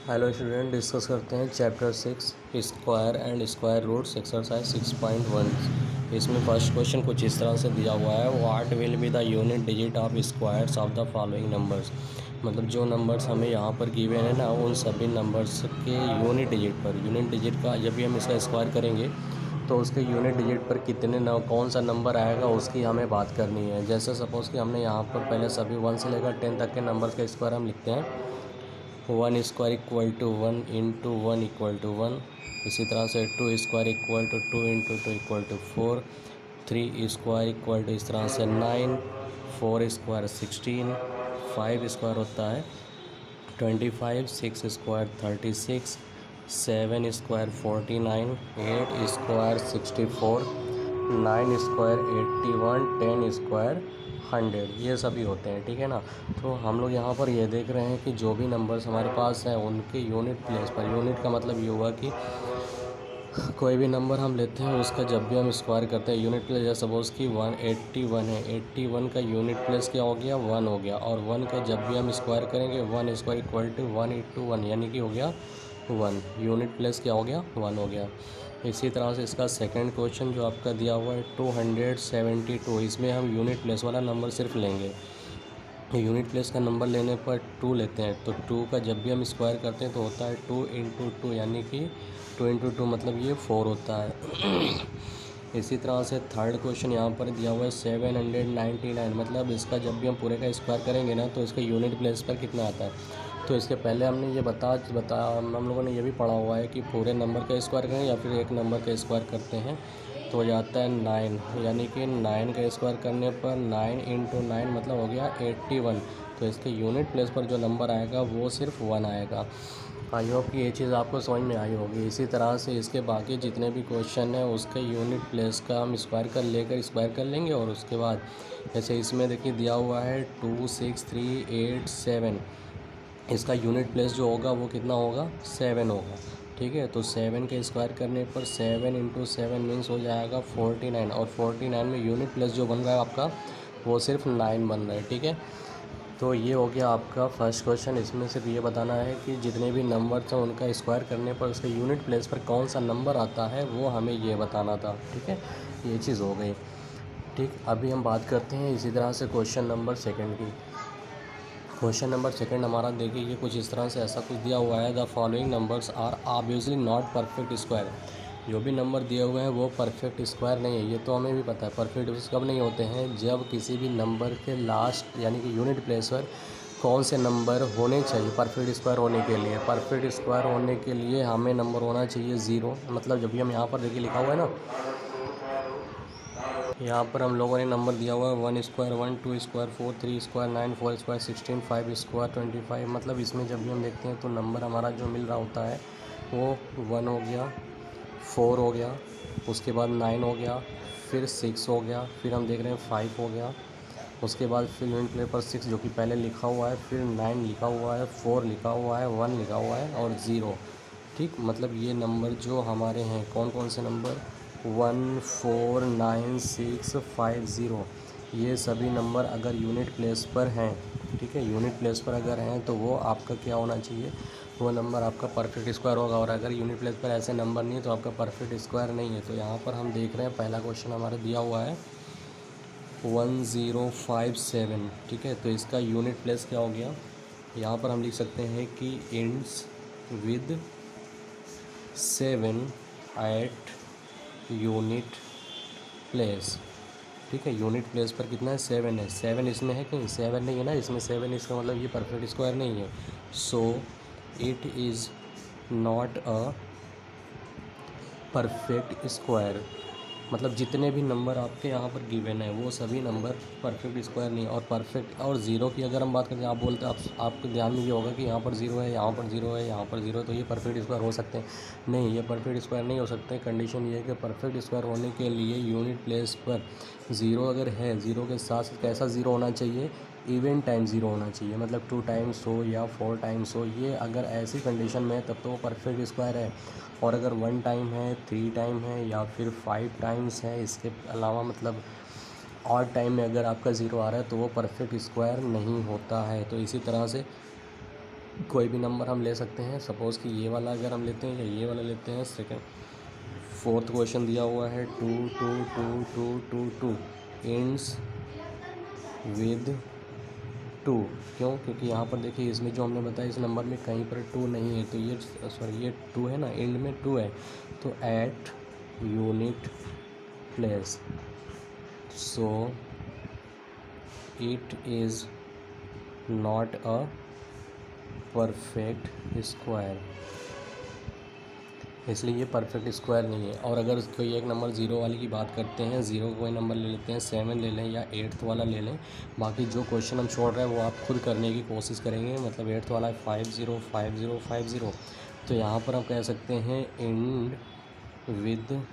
Hello student, discuss करते हैं chapter 6 square and square roots exercise 6.1। इसमें फर्स्ट क्वेश्चन कुछ इस तरह से दिया हुआ है, what will be the unit digit of squares of the following numbers. मतलब जो नंबर्स हमें यहाँ पर गिवन है ना, उन सभी नंबर्स के यूनिट डिजिट का जब भी हम इसका स्क्वायर करेंगे तो उसके यूनिट डिजिट पर कौन सा नंबर आएगा उसकी हमें बात करनी है। जैसे सपोज़ कि हमने यहाँ पर पहले सभी 1 से लेकर 10 तक के नंबर्स का स्क्वायर हम लिखते हैं। 1 square equal to 1 into 1 equal to 1। इसी तरह से 2 square equal to 2 into 2 equal to 4। 3 square equal to इस तरह से 9। 4 स्क्वायर 16। 5 स्क्वायर होता है 25। 6 square 36। 7 square 49। 8 square 64। 9 square 81। 10 square 100। ये सभी होते हैं, ठीक है ना। तो हम लोग यहाँ पर ये देख रहे हैं कि जो भी नंबर्स हमारे पास हैं उनके यूनिट प्लेस पर, यूनिट का मतलब ये हुआ कि कोई भी नंबर हम लेते हैं उसका जब भी हम स्क्वायर करते हैं यूनिट प्लेस, जैसे सपोज़ कि 181 है, 81 का यूनिट प्लेस क्या हो गया, 1 हो गया। और 1 का जब भी हम स्क्वायर करेंगे 1 स्क्वायर इक्वल टू 1 इंटू 1 यानी कि हो गया 1। यूनिट प्लेस क्या हो गया, 1 हो गया। इसी तरह से इसका सेकंड क्वेश्चन जो आपका दिया हुआ है 272, इसमें हम यूनिट प्लेस वाला नंबर सिर्फ लेंगे। यूनिट प्लेस का नंबर लेने पर 2 लेते हैं, तो 2 का जब भी हम स्क्वायर करते हैं तो होता है 2 इंटू 2 यानी कि 2 इंटू 2 मतलब ये 4 होता है। इसी तरह से थर्ड क्वेश्चन यहाँ पर दिया हुआ है 799, मतलब इसका जब भी हम पूरे का स्क्वायर करेंगे ना तो इसका यूनिट प्लेस पर कितना आता है। तो इसके पहले हमने ये बताया हम लोगों ने ये भी पढ़ा हुआ है कि पूरे नंबर का स्क्वायर करें या फिर एक नंबर का स्क्वायर करते हैं तो हो जाता है 9, यानी कि 9 का स्क्वायर करने पर 9 इंटू 9 मतलब हो गया 81। तो इसके यूनिट प्लेस पर जो नंबर आएगा वो सिर्फ 1 आएगा। आई होप कि ये चीज़ आपको समझ में आई होगी। इसी तरह से इसके बाकी जितने भी क्वेश्चन हैं उसके यूनिट प्लेस का हम स्क्वायर कर लेंगे। और उसके बाद जैसे इसमें देखिए दिया हुआ है 2 6 3 8 7, इसका यूनिट प्लेस जो होगा वो कितना होगा, 7 होगा, ठीक है। तो 7 के स्क्वायर करने पर 7 इंटू 7 मीन्स हो जाएगा 49। और 49 में यूनिट प्लेस जो बन रहा है आपका वो सिर्फ 9 बन रहा है, ठीक है। तो ये हो गया आपका फर्स्ट क्वेश्चन। इसमें सिर्फ ये बताना है कि जितने भी नंबर्स हैं उनका स्क्वायर करने पर उसके यूनिट प्लेस पर कौन सा नंबर आता है वो हमें ये बताना था, ठीक है। ये चीज़ हो गई, ठीक। अभी हम बात करते हैं इसी तरह से क्वेश्चन नंबर सेकंड की। क्वेश्चन नंबर सेकंड हमारा देखिए ये कुछ इस तरह से ऐसा कुछ दिया हुआ है, the following numbers are obviously not perfect square. जो भी नंबर दिए हुए हैं वो परफेक्ट स्क्वायर नहीं है, ये तो हमें भी पता है। परफेक्ट कब नहीं होते हैं, जब किसी भी नंबर के लास्ट यानी कि यूनिट प्लेस पर कौन से नंबर होने चाहिए परफेक्ट स्क्वायर होने के लिए। परफेक्ट स्क्वायर होने के लिए हमें नंबर होना चाहिए 0। मतलब जब भी हम यहाँ पर देखिए लिखा हुआ है ना, यहाँ पर हम लोगों ने नंबर दिया हुआ है 1 square 1, 2 square 4, 3 square 9, 4 square 16, 5 square 25। मतलब इसमें जब भी हम देखते हैं तो नंबर हमारा जो मिल रहा होता है वो 1 हो गया, 4 हो गया, उसके बाद 9 हो गया, फिर 6 हो गया, फिर हम देख रहे हैं 5 हो गया, उसके बाद फिर यूनिट प्लेस पर 6 जो कि पहले लिखा हुआ है, फिर 9 लिखा हुआ है, 4 लिखा हुआ है, 1 लिखा हुआ है और 0, ठीक। मतलब ये नंबर जो हमारे हैं कौन कौन से नंबर, 1 4 9 6 5 0, ये सभी नंबर अगर यूनिट प्लेस पर हैं, ठीक है, यूनिट प्लेस पर अगर हैं तो वो आपका क्या होना चाहिए, वो नंबर आपका परफेक्ट स्क्वायर होगा। और अगर यूनिट प्लेस पर ऐसे नंबर नहीं है तो आपका परफेक्ट स्क्वायर नहीं है। तो यहाँ पर हम देख रहे हैं पहला क्वेश्चन हमारा दिया हुआ है 1057, ठीक है। तो इसका यूनिट प्लेस क्या हो गया, यहाँ पर हम लिख सकते हैं कि ends with 7 at unit place, ठीक है। यूनिट प्लेस पर कितना है, 7 है। 7 इसमें है कहीं, 7 नहीं है ना इसमें, 7 इसका मतलब ये परफेक्ट स्क्वायर नहीं है। सो it is not a perfect square. मतलब जितने भी नंबर आपके यहाँ पर गिवन है वो सभी नंबर परफेक्ट स्क्वायर नहीं है। और परफेक्ट और ज़ीरो की अगर हम बात करें, आप बोलते हैं आपके ध्यान में ये होगा कि यहाँ पर ज़ीरो है, यहाँ पर ज़ीरो है, यहाँ पर ज़ीरो है, तो ये परफेक्ट स्क्वायर हो सकते हैं। नहीं, ये परफेक्ट स्क्वायर नहीं हो सकते। कंडीशन ये है कि परफेक्ट स्क्वायर होने के लिए यूनिट प्लेस पर ज़ीरो अगर है, ज़ीरो के साथ कैसा ज़ीरो होना चाहिए, इवन टाइम ज़ीरो होना चाहिए। मतलब 2 टाइम्स हो या 4 टाइम्स हो, ये अगर ऐसी कंडीशन में है तब तो वो परफेक्ट स्क्वायर है। और अगर 1 टाइम है, 3 टाइम है या फिर 5 टाइम्स है, इसके अलावा मतलब ऑड टाइम में अगर आपका ज़ीरो आ रहा है तो वो परफेक्ट स्क्वायर नहीं होता है। तो इसी तरह से कोई भी नंबर हम ले सकते हैं। सपोज़ कि ये वाला अगर हम लेते हैं या ये वाला लेते हैं। सेकंड फोर्थ क्वेश्चन दिया हुआ है 2 2 2 2 2 2 एंड्स विद 2। क्यों? क्योंकि यहाँ पर देखिए इसमें जो हमने बताया इस नंबर में कहीं पर 2 नहीं है, तो ये सॉरी ये 2 है ना, एंड में 2 है, तो at unit place, so it is not a perfect square, इसलिए ये परफेक्ट स्क्वायर नहीं है। और अगर कोई एक नंबर ज़ीरो वाले की बात करते हैं, ज़ीरो कोई नंबर ले लेते हैं, 7 ले लें या 8th वाला ले लें, बाकी जो क्वेश्चन हम छोड़ रहे हैं वो आप खुद करने की कोशिश करेंगे। मतलब 8th वाला है 50 50 50, तो यहाँ पर आप कह सकते हैं एंड विद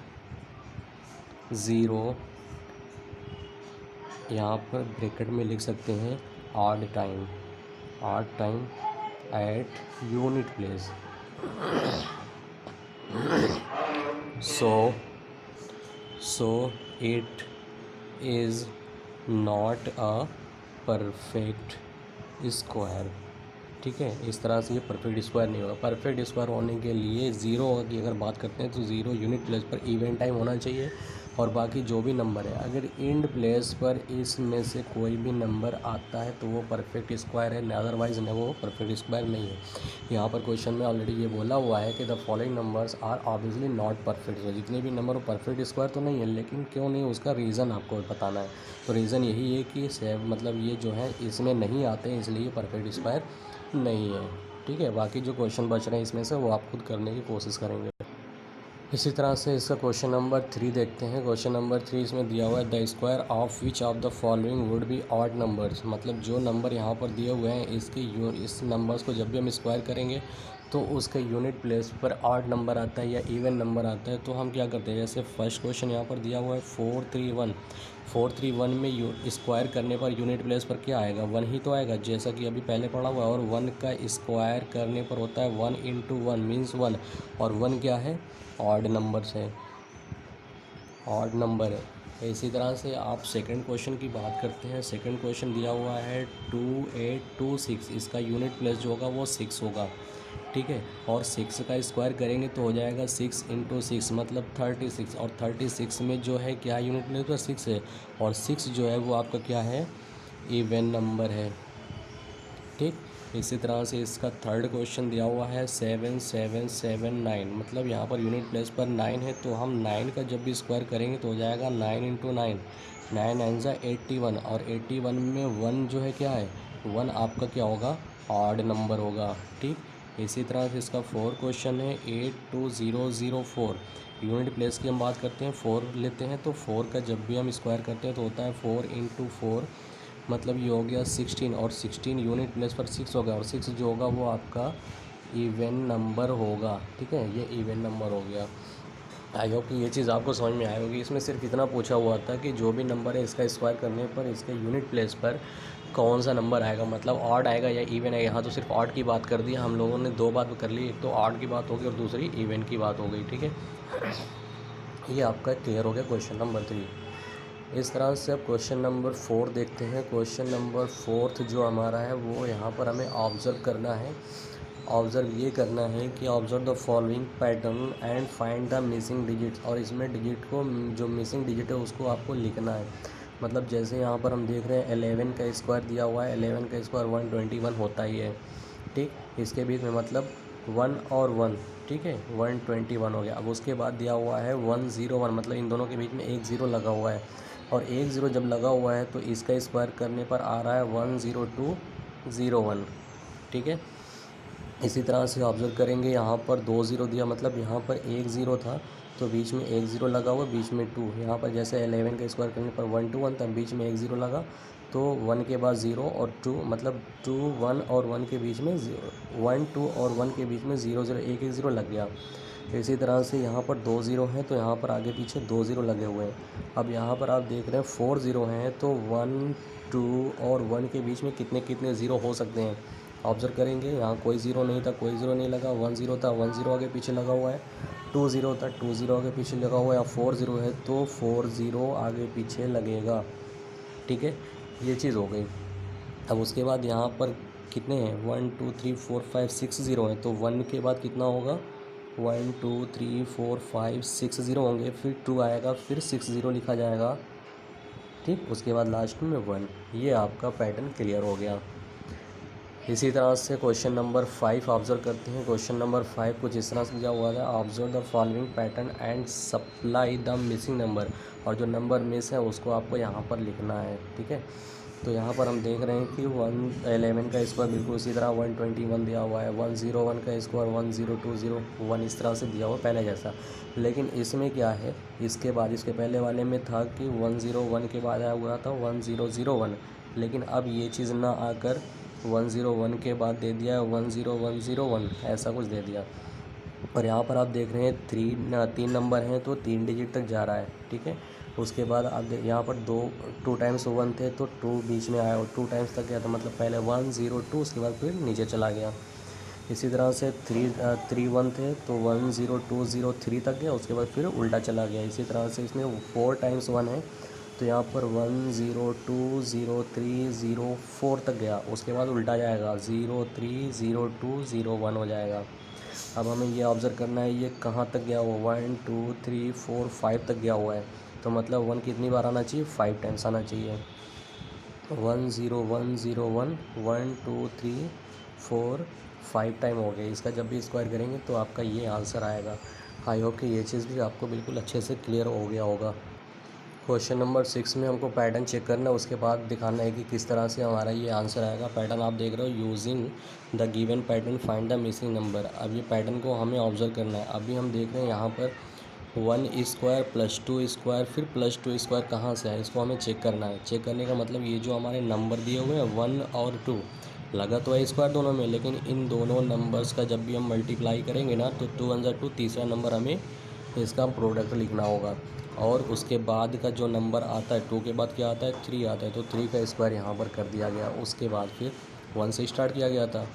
ज़ीरो, यहाँ पर ब्रैकेट में लिख सकते हैं odd time at unit place, so it is not a perfect square। ठीक है, इस तरह से ये परफेक्ट स्क्वायर नहीं होगा। परफेक्ट स्क्वायर होने के लिए ज़ीरो की अगर बात करते हैं तो ज़ीरो यूनिट प्लेस पर इवन टाइम होना चाहिए, और बाकी जो भी नंबर है अगर एंड प्लेस पर इसमें से कोई भी नंबर आता है तो वो परफेक्ट स्क्वायर है, अदरवाइज़ न वो परफेक्ट स्क्वायर नहीं है। यहाँ पर क्वेश्चन में ऑलरेडी ये बोला हुआ है कि the following numbers are obviously not perfect. तो जितने भी नंबर वो परफेक्ट स्क्वायर तो नहीं है, लेकिन क्यों नहीं उसका रीज़न आपको बताना है। तो रीज़न यही है कि मतलब ये जो है इसमें नहीं आते हैं, इसलिए परफेक्ट स्क्वायर नहीं है। ठीक है, बाकी जो क्वेश्चन बच रहे हैं इसमें से वो आप खुद करने की कोशिश करेंगे। इसी तरह से इसका क्वेश्चन नंबर 3 देखते हैं। क्वेश्चन नंबर 3 इसमें दिया हुआ है the square of which of the following would be odd numbers. मतलब जो नंबर यहाँ पर दिए हुए हैं इस नंबर्स को जब भी हम स्क्वायर करेंगे तो उसके यूनिट प्लेस पर ऑड नंबर आता है या इवन नंबर आता है। तो हम क्या करते हैं, जैसे फर्स्ट क्वेश्चन यहाँ पर दिया हुआ है 431 में स्क्वायर करने पर यूनिट प्लेस पर क्या आएगा, 1 ही तो आएगा, जैसा कि अभी पहले पढ़ा हुआ है। और 1 का स्क्वायर करने पर होता है 1 × 1 मीन्स 1, और 1 क्या है, ऑड नंबर है, ऑड नंबर है। इसी तरह से आप सेकंड क्वेश्चन की बात करते हैं। सेकंड क्वेश्चन दिया हुआ है 2826, इसका यूनिट प्लेस जो होगा वो 6 होगा। ठीक है, और 6 का स्क्वायर करेंगे तो हो जाएगा 6 × 6 मतलब 36, और 36 में जो है क्या यूनिट प्लेस पर 6 है, और 6 जो है वो आपका क्या है, इवन नंबर है। ठीक, इसी तरह से इसका थर्ड क्वेश्चन दिया हुआ है 7779, मतलब यहाँ पर यूनिट प्लेस पर 9 है, तो हम 9 का जब भी स्क्वायर करेंगे तो हो जाएगा 9 × 9, 9 9 ज़ा 81, और 81 में 1 जो है क्या है, 1 आपका क्या होगा, ऑड नंबर होगा। ठीक, इसी तरह से इसका फोर्थ क्वेश्चन है 82004, यूनिट प्लेस की हम बात करते हैं, 4 लेते हैं, तो 4 का जब भी हम स्क्वायर करते हैं तो होता है 4 × 4, मतलब ये हो गया 16, और 16 यूनिट प्लेस पर 6 होगा, और 6 जो होगा वो आपका इवन नंबर होगा। ठीक है, ये इवन नंबर हो गया। आई होप कि ये चीज़ आपको समझ में आई होगी। इसमें सिर्फ इतना पूछा हुआ था कि जो भी नंबर है इसका स्क्वायर करने पर इसके यूनिट प्लेस पर कौन सा नंबर आएगा, मतलब ऑड आएगा या इवन आएगा। यहाँ तो सिर्फ ऑड की बात कर दी हम लोगों ने, 2 बात कर ली, एक तो ऑड की बात होगी और दूसरी इवन की बात हो गई। ठीक है, ये आपका क्लियर हो गया क्वेश्चन नंबर 3। इस तरह से अब क्वेश्चन नंबर 4 देखते हैं। क्वेश्चन नंबर 4 जो हमारा है वो यहाँ पर हमें ऑब्ज़र्व करना है। ऑब्ज़र्व ये करना है कि observe the following pattern and find the missing digits, और इसमें डिजिट को, जो मिसिंग डिजिट है उसको आपको लिखना है। मतलब जैसे यहाँ पर हम देख रहे हैं 11 का स्क्वायर दिया हुआ है, 11 का स्क्वायर 121 होता ही है। ठीक, इसके बीच में मतलब 1 और 1, ठीक है, 121 हो गया। अब उसके बाद दिया हुआ है 101, मतलब इन दोनों के बीच में एक ज़ीरो लगा हुआ है, और एक ज़ीरो जब लगा हुआ है तो इसका स्क्वायर करने पर आ रहा है 10201। ठीक है, इसी तरह से ऑब्ज़र्व करेंगे यहाँ पर 2 ज़ीरो दिया, मतलब यहाँ पर एक ज़ीरो था तो बीच में एक ज़ीरो लगा हुआ, बीच में 2। यहाँ पर जैसे 11 का स्क्वायर करने पर 121 तब बीच में एक ज़ीरो लगा, तो 1 के बाद 0 और 2, मतलब 2 1 और 1 के बीच में 1 2 और 1 के बीच में 0 0 एक एक ज़ीरो लग गया। इसी तरह से यहाँ पर 2 ज़ीरो हैं तो यहाँ पर आगे पीछे 2 ज़ीरो लगे हुए हैं। अब यहाँ पर आप देख रहे हैं 4 ज़ीरो हैं, तो 1 2 और 1 के बीच में कितने कितने ज़ीरो हो सकते हैं, ऑब्ज़र्व करेंगे। यहाँ कोई ज़ीरो नहीं था, कोई ज़ीरो नहीं लगा, 1 ज़ीरो था, 1 ज़ीरो आगे पीछे लगा हुआ है, 2 ज़ीरो था, 2 ज़ीरो आगे पीछे लगा हुआ है, या 4 ज़ीरो है तो 4 ज़ीरो आगे पीछे लगेगा। ठीक है, ये चीज़ हो गई। अब उसके बाद यहाँ पर कितने हैं, 1 2 3 4 5 6 ज़ीरो हैं, तो 1 के बाद कितना होगा, 1 2 3 4 5 6 ज़ीरो होंगे, फिर 2 आएगा, फिर 6 ज़ीरो लिखा जाएगा, ठीक। उसके बाद लास्ट में 1। ये आपका पैटर्न क्लियर हो गया। इसी तरह से क्वेश्चन नंबर 5 ऑब्जर्व करते हैं। क्वेश्चन नंबर 5 कुछ इस तरह से दिया हुआ है, observe the following pattern and supply the missing number, और जो नंबर मिस है उसको आपको यहाँ पर लिखना है, ठीक है। तो यहाँ पर हम देख रहे हैं कि 111 का स्क्वायर बिल्कुल इसी तरह 121 दिया हुआ है, 101 का स्क्वायर 10201 इस तरह से दिया हुआ पहले जैसा। लेकिन इसमें क्या है, इसके बाद इसके पहले वाले में था कि 101 के बाद आया हुआ था 1001, लेकिन अब ये चीज़ ना आकर 101 के बाद दे दिया है 10101, ऐसा कुछ दे दिया। और यहाँ पर आप देख रहे हैं 3 नंबर हैं तो 3 डिजिट तक जा रहा है, ठीक है। उसके बाद आप यहाँ पर 2 टाइम्स 1 थे तो 2 बीच में आया और 2 टाइम्स तक गया, तो मतलब पहले 102 उसके बाद फिर नीचे चला गया। इसी तरह से 3 1 थे तो 10203 तक गया, उसके बाद फिर उल्टा चला गया। इसी तरह से इसमें 4 टाइम्स 1 है तो यहाँ पर 1020304 तक गया, उसके बाद उल्टा जाएगा 030201 हो जाएगा। अब हमें ये ऑब्ज़र्व करना है ये कहाँ तक गया हुआ, 1 2 3 4 5 तक गया हुआ है, तो मतलब 1 कितनी बार आना चाहिए, 5 टाइम्स आना चाहिए। 10101 1 2 3 4 5 टाइम हो गया। इसका जब भी स्क्वायर करेंगे तो आपका ये आंसर आएगा। आई होप कि ये चीज़ भी आपको बिल्कुल अच्छे से क्लियर हो गया होगा। क्वेश्चन नंबर 6 में हमको पैटर्न चेक करना है, उसके बाद दिखाना है कि किस तरह से हमारा ये आंसर आएगा। पैटर्न आप देख रहे हो, using the given pattern find the missing number. अब ये पैटर्न को हमें ऑब्जर्व करना है। अभी हम देख रहे हैं यहाँ पर 1 स्क्वायर प्लस 2 स्क्वायर फिर प्लस 2 स्क्वायर कहाँ से है, इसको हमें चेक करना है। चेक करने का मतलब ये जो हमारे नंबर दिए हुए हैं 1 और 2 लगा तो है स्क्वायर दोनों में, लेकिन इन दोनों नंबर्स का जब भी हम मल्टीप्लाई करेंगे ना तो 2 1 2 तीसरा नंबर हमें इसका प्रोडक्ट लिखना होगा। और उसके बाद का जो नंबर आता है 2 के बाद क्या आता है 3 आता है, तो 3 का स्क्वायर यहाँ पर कर दिया गया। उसके बाद फिर 1 से स्टार्ट किया गया था।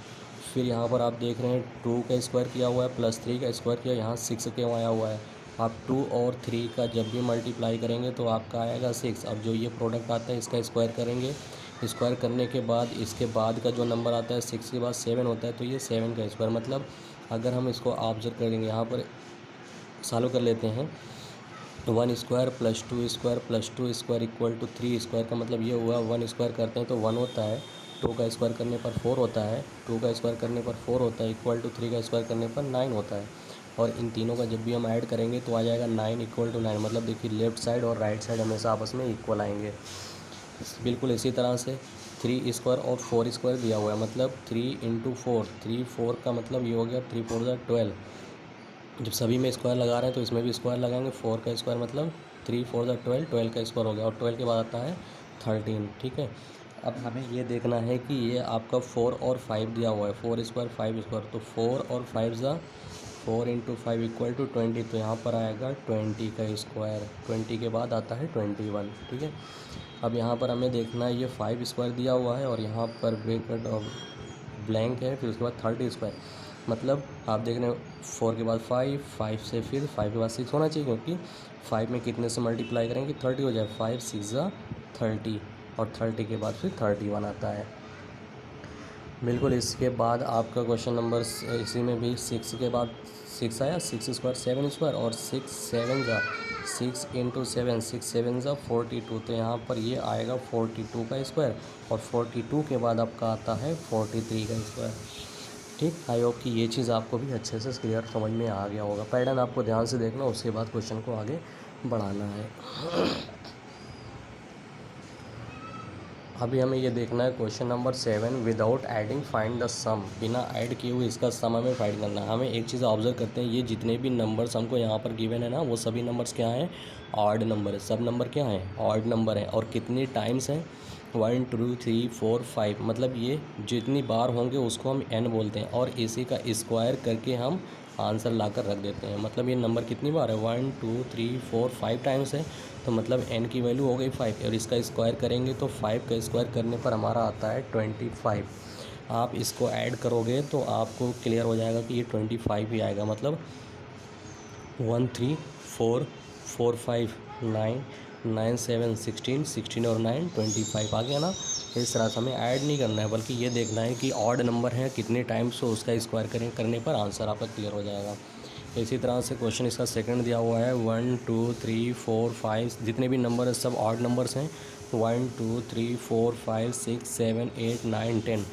फिर यहाँ पर आप देख रहे हैं 2 का स्क्वायर किया हुआ है प्लस 3 का स्क्वायर किया, यहाँ 6 के आया हुआ है। आप 2 और 3 का जब भी मल्टीप्लाई करेंगे तो आपका आएगा 6। अब जो ये प्रोडक्ट आता है इसका स्क्वायर करेंगे, स्क्वायर करने के बाद इसके बाद का जो नंबर आता है 6 के बाद 7 होता है, तो ये 7 का स्क्वायर। मतलब अगर हम इसको ऑब्जर्व करेंगे यहाँ पर सॉल्व कर लेते हैं, 1 square plus 2 square plus 2 square equal to 3 square का मतलब ये हुआ 1 स्क्वायर करते हैं तो 1 होता है, 2 का स्क्वायर करने पर 4 होता है, 2 का स्क्वायर करने पर 4 होता है इक्वल टू 3 का स्क्वायर करने पर 9 होता है। और इन तीनों का जब भी हम ऐड करेंगे तो आ जाएगा 9 इक्वल टू 9। मतलब देखिए लेफ़्ट साइड और राइट साइड हमेशा आपस में इक्वल आएंगे। बिल्कुल इसी तरह से 3 स्क्वायर और 4 स्क्वायर दिया हुआ है, मतलब 3 इंटू 4, 3 4 का मतलब ये हो गया 3 4 12। जब सभी में स्क्वायर लगा रहे हैं तो इसमें भी स्क्वायर लगाएंगे। 4 का स्क्वायर मतलब 3 4 12, 12 का स्क्वायर हो गया, और 12 के बाद आता है 13, ठीक है। अब हमें ये देखना है कि ये आपका 4 और 5 दिया हुआ है, 4 स्क्वायर 5 स्क्वायर, तो 4 और 5 ज़ा 4 इंटू 5 इक्वल टू 20, तो यहाँ पर आएगा 20 का स्क्वायर। 20 के बाद आता है 21, ठीक है। अब यहाँ पर हमें देखना है ये 5 स्क्वायर दिया हुआ है और यहाँ पर ब्रैकेट और ब्लैंक है, फिर उसके बाद 30 स्क्वायर। मतलब आप देख रहे हो 4 के बाद 5, 5 से फिर 5 के बाद 6 होना चाहिए, क्योंकि 5 में कितने से मल्टीप्लाई करेंगे 30 हो जाए, 5 6 30, और 30 के बाद फिर 31 आता है। बिल्कुल इसके बाद आपका क्वेश्चन नंबर इसी में भी 6 के बाद 6 आया, 6 स्क्वायर 7 स्क्वायर, और 6 7 जा 6 इंटू 7, 6 7 जा 42, तो यहाँ पर ये आएगा 42 का स्क्वायर, और 42 के बाद आपका आता है 43 का स्क्वायर, ठीक। आई होप कि ये चीज़ आपको भी अच्छे से क्लियर समझ में आ गया होगा। पैटर्न आपको ध्यान से देखना, उसके बाद क्वेश्चन को आगे बढ़ाना है। अभी हमें ये देखना है question number 7, without adding find the sum. बिना ऐड किए हुए इसका सम हमें फाइंड करना है। हमें एक चीज़ ऑब्जर्व करते हैं, ये जितने भी नंबर्स हमको यहाँ पर गिवन है ना, वो सभी नंबर्स क्या हैं, ऑड नंबर है। सब नंबर क्या हैं, ऑड नंबर है। और कितनी टाइम्स हैं, 1 2 3 4 5, मतलब ये जितनी बार होंगे उसको हम n बोलते हैं, और इसी का स्क्वायर करके हम आंसर लाकर रख देते हैं। मतलब ये नंबर कितनी बार है, 1 2 3 4 5 टाइम्स है, तो मतलब n की वैल्यू हो गई 5, और इसका स्क्वायर करेंगे तो 5 का स्क्वायर करने पर हमारा आता है 25। आप इसको ऐड करोगे तो आपको क्लियर हो जाएगा कि ये 25 ही आएगा। मतलब 1 3 4 4 5 9 9 7 16 16 और 9 25 आ गया ना। इस तरह से हमें ऐड नहीं करना है, बल्कि ये देखना है कि ऑड नंबर है कितने टाइम्स, तो उसका स्क्वायर करने पर आंसर आपका क्लियर हो जाएगा। इसी तरह से क्वेश्चन इसका सेकंड दिया हुआ है 1 2 3 4 5, जितने भी नंबर है सब ऑड नंबर्स हैं। 1 2 3 4 5 6 7 8 9 10,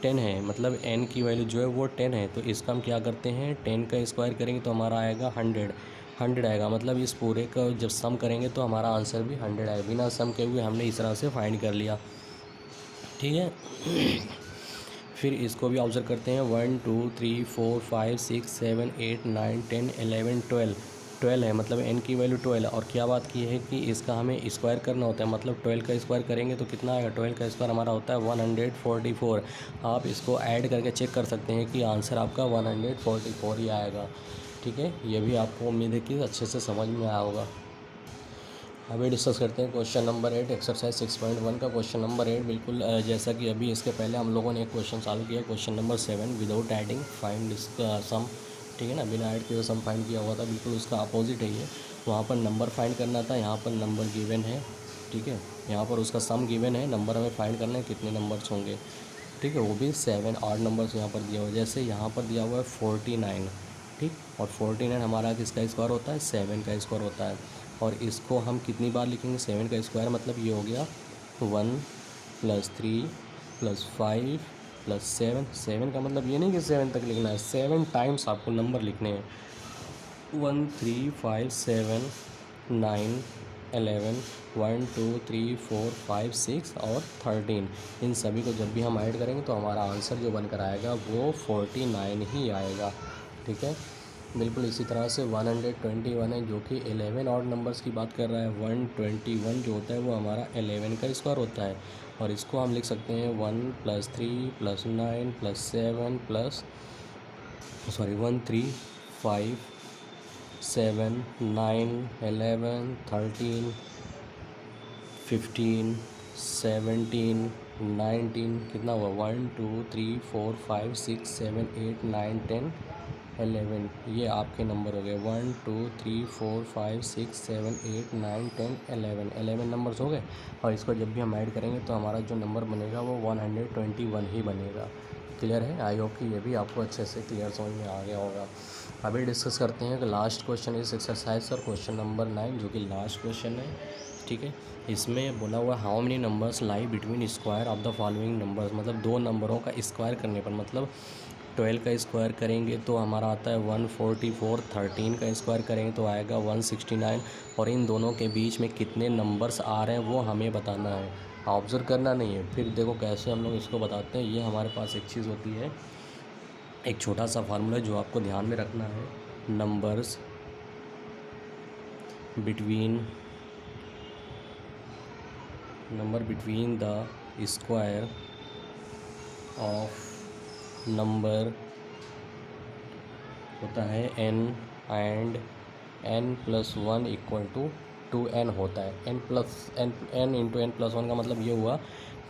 10 है, मतलब n की वैल्यू जो है वो 10 है। तो इसका हम क्या करते हैं, 10 का स्क्वायर करेंगे तो हमारा आएगा 100 आएगा। मतलब इस पूरे का जब सम करेंगे तो हमारा आंसर भी 100 आएगा। बिना सम के हुए हमने इस तरह से फाइंड कर लिया, ठीक है। फिर इसको भी ऑब्जर्व करते हैं 1 2 3 4 5 6 7 8 9 10 11 12, 12 है, मतलब n की वैल्यू 12। और क्या बात की है कि इसका हमें स्क्वायर करना होता है, मतलब 12 का स्क्वायर करेंगे तो कितना आएगा, 12 का स्क्वायर हमारा होता है 144। आप इसको ऐड करके चेक कर सकते हैं कि आंसर आपका 144 ही आएगा, ठीक है। ये भी आपको उम्मीद है कि अच्छे से समझ में आया होगा। अभी डिस्कस करते हैं क्वेश्चन नंबर 8, एक्सरसाइज 6.1 का क्वेश्चन नंबर 8। बिल्कुल जैसा कि अभी इसके पहले हम लोगों ने एक क्वेश्चन सॉल्व किया, question number 7, without adding find sum, ठीक है ना, बिना ऐड किए सम फाइंड किया हुआ था। बिल्कुल उसका अपोजिट है ये, वहाँ पर नंबर फाइंड करना था, यहाँ पर नंबर गिवन है, ठीक है। यहाँ पर उसका सम गिवन है, नंबर हमें फाइंड करना है कितने नंबर्स होंगे, ठीक है, वो भी 7 ऑड नंबर्स यहाँ पर दिया हुआ है। जैसे यहाँ पर दिया हुआ है 49, ठीक, और 49 हमारा किसका स्क्वायर होता है, 7 का स्क्वायर होता है। और इसको हम कितनी बार लिखेंगे, 7 का स्क्वायर, मतलब ये हो गया 1 + 3 + 5 + 7। 7 का मतलब ये नहीं कि 7 तक लिखना है, 7 टाइम्स आपको नंबर लिखने हैं। 1 3 5 7 9 11 1 2 3 4 5 6 और 13, इन सभी को जब भी हम ऐड करेंगे तो हमारा आंसर जो बनकर आएगा वो 49 ही आएगा, ठीक है। बिल्कुल इसी तरह से 121 है, जो कि 11 ऑड नंबर्स की बात कर रहा है। 121 जो होता है वो हमारा 11 का स्क्वायर होता है, और इसको हम लिख सकते हैं 1 + 3 + 9 + 7 + 1 3 5 7 9 11 13 15 17 19, कितना हुआ, 1 2 3 4 5 6 7 8 9 10 11, ये आपके नंबर हो गए 1 2 3 4 5 6 7 8 9 10 11 नंबर्स हो गए। और इसको जब भी हम ऐड करेंगे तो हमारा जो नंबर बनेगा वो 121 ही बनेगा। क्लियर है, आई होप कि ये भी आपको अच्छे से क्लियर समझ में आ गया होगा। अभी डिस्कस करते हैं कि लास्ट क्वेश्चन इस एक्सरसाइज और क्वेश्चन नंबर 9, जो कि लास्ट क्वेश्चन है, ठीक है। इसमें बोला हुआ how many numbers lie between square of the following numbers, मतलब दो नंबरों का स्क्वायर करने पर, मतलब 12 का स्क्वायर करेंगे तो हमारा आता है 144, 13 का स्क्वायर करेंगे तो आएगा 169, और इन दोनों के बीच में कितने नंबर्स आ रहे हैं वो हमें बताना है, ऑब्ज़र्व करना नहीं है। फिर देखो कैसे हम लोग इसको बताते हैं। ये हमारे पास एक चीज़ होती है, एक छोटा सा फार्मूला जो आपको ध्यान में रखना है, numbers between the square of number होता है n एंड n+1 = 2n होता है। n × n+1 का मतलब ये हुआ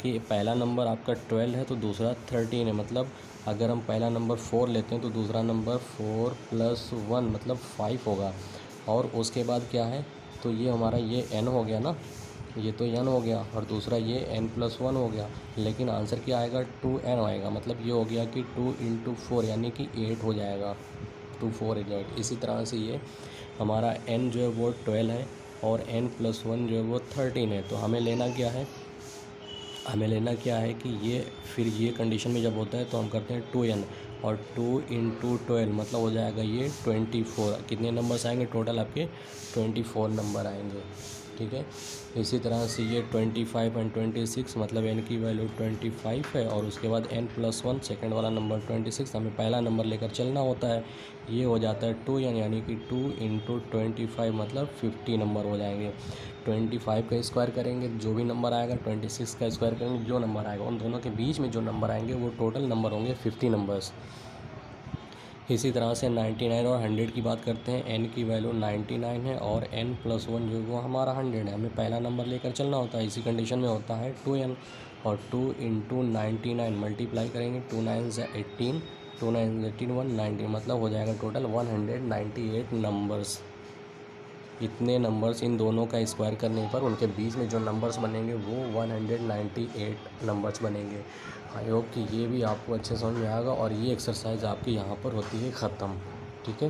कि पहला नंबर आपका 12 है तो दूसरा 13 है, मतलब अगर हम पहला नंबर 4 लेते हैं तो दूसरा नंबर 4 + 1 मतलब 5 होगा। और उसके बाद क्या है, तो ये हमारा ये n हो गया ना, ये तो n हो गया, और दूसरा ये n+1 हो गया, लेकिन आंसर क्या आएगा, 2n आएगा। मतलब ये हो गया कि 2 × 4 यानी कि 8 हो जाएगा, 2 4 8। इसी तरह से ये हमारा n जो है वो 12 है और n+1 जो है वो 13 है। तो हमें लेना क्या है कि ये फिर ये कंडीशन में जब होता है तो हम करते हैं 2n, और 2 × 12 मतलब हो जाएगा ये 24। कितने नंबर्स आएंगे टोटल आपके, 24 नंबर आएंगे, ठीक है। इसी तरह से ये 25 और 26 मतलब n की वैल्यू 25 है, और उसके बाद n+1 सेकंड वाला नंबर 26, हमें पहला नंबर लेकर चलना होता है। ये हो जाता है 2n यानी कि 2 × 25 मतलब 50 नंबर हो जाएंगे। 25 का स्क्वायर करेंगे, जो भी नंबर आएगा, 26 का स्क्वायर करेंगे, जो नंबर आएगा, उन दोनों के बीच में जो नंबर आएंगे वो टोटल नंबर होंगे 50 नंबर्स। इसी तरह से 99 और 100 की बात करते हैं। n की वैल्यू 99 है और n+1 जो वो हमारा 100 है, हमें पहला नंबर लेकर चलना होता है। इसी कंडीशन में होता है 2n, और 2 × 99 मल्टीप्लाई करेंगे, 2 9 18, 2 9 18 190 मतलब हो जाएगा टोटल 198 नंबर्स। इतने नंबर्स इन दोनों का स्क्वायर करने पर उनके बीच में जो नंबर्स बनेंगे वो 198 नंबर्स बनेंगे। आई होप कि ये भी आपको अच्छे समझ में आएगा और ये एक्सरसाइज आपकी यहाँ पर होती है ख़त्म। ठीक है।